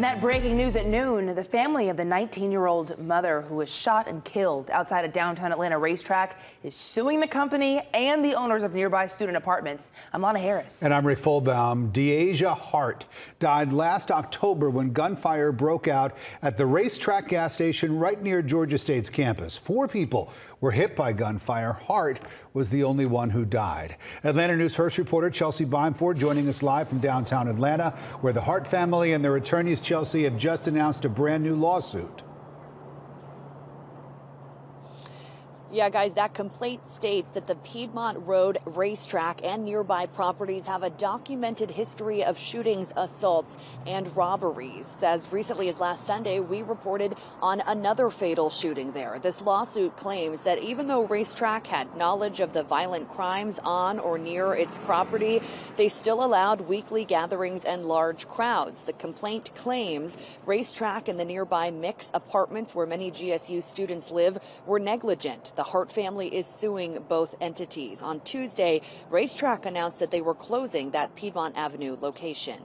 That breaking news at noon, the family of the 19-year-old mother who was shot and killed outside of downtown Atlanta RaceTrac is suing the company and the owners of nearby student apartments. I'm Lana Harris. And I'm Rick Fulbaum. Deasia Hart died last October when gunfire broke out at the RaceTrac gas station right near Georgia State's campus. 4 people were hit by gunfire. Hart was the only one who died. Atlanta News First reporter Chelsea Bimeford joining us live from downtown Atlanta, where the Hart family and their attorneys, Chelsea, have just announced a brand new lawsuit. Yeah, guys, that complaint states that the Piedmont Road RaceTrac and nearby properties have a documented history of shootings, assaults, and robberies. As recently as last Sunday, we reported on another fatal shooting there. This lawsuit claims that even though RaceTrac had knowledge of the violent crimes on or near its property, they still allowed weekly gatherings and large crowds. The complaint claims RaceTrac and the nearby mix apartments where many GSU students live were negligent. The Hart family is suing both entities. On Tuesday, RaceTrac announced that they were closing that Piedmont Avenue location.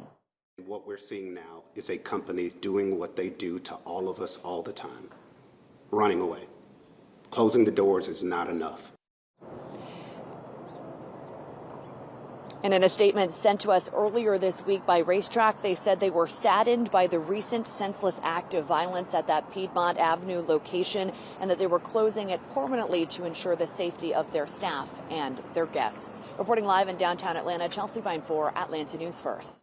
What we're seeing now is a company doing what they do to all of us all the time, running away. Closing the doors is not enough. And in a statement sent to us earlier this week by RaceTrac, they said they were saddened by the recent senseless act of violence at that Piedmont Avenue location and that they were closing it permanently to ensure the safety of their staff and their guests. Reporting live in downtown Atlanta, Chelsea Bimeford, Atlanta News First.